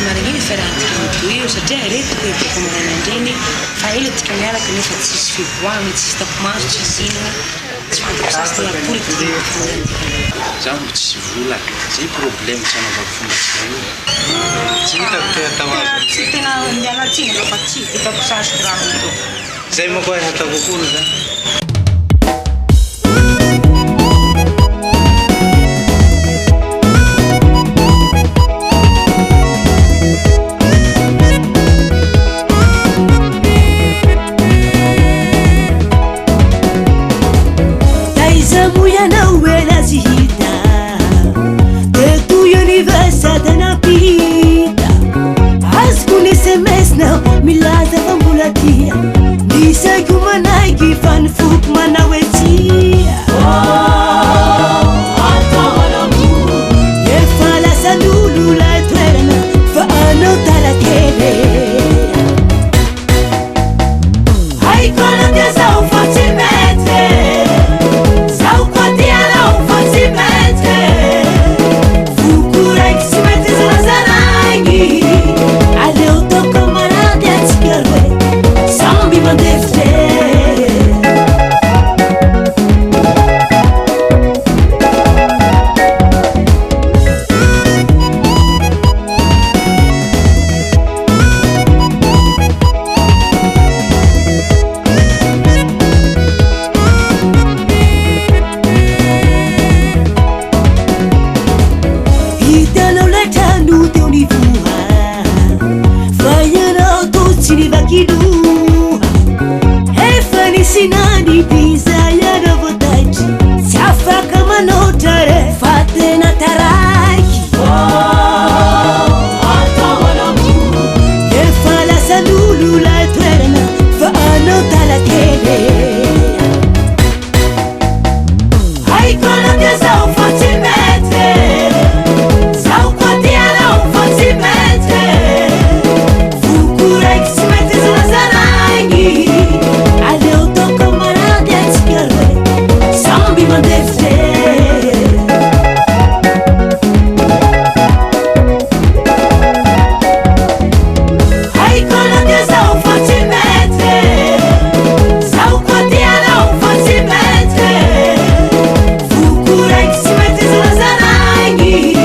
marigny fa raha tikan'to io satria retika iboko marainandreny fa elatika miaraka nefa tsisy fivoahana tsisy takomaso tsisy inona tsy fantako sasy napory zaho tsisy vola zay problème tsy anaovako fombatsika io tsy hitako tena tamazy tsy tena mialatsiny fa tsy hitako sasy raha ito zay manko hoe hatao kokoa zany Milaza pambulatia Nisay kumanay kifan fuk manawetia Yefala sanulu la tuerna Fa anota la tele Hai kona tia sa ufatimete Sa ukwatia la ufatimete Fukura ikisimete zara zarangi Aleo toko Sambi mandefte Italo letanu teu ni vua Fayana autotsini vakidu Sinani pizaya na votaji Safaka manotare Fatena taraki Yefala salulu la tuerna Fa anota la tele Haikona tia sa ufatimete Sa ukwatia la ufatimete Fukura ikisimete zala zarangi Aleo toko maradi atsikarwe Sambi mandefte Haikona tia sa ufatimete Sa ukwatia la ufatimete Fukura ikisimete zala zarangi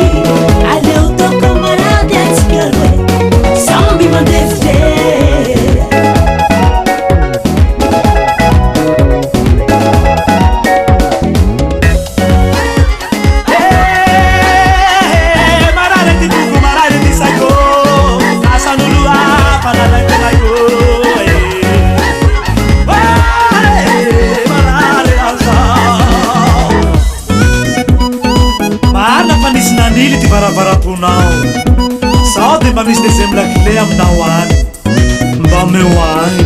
Aleo toko maradi atsikarwe Sambi mandefte Nili ti varavaraponao Sao de mba misy deuxième la clé aminao any Mba meo any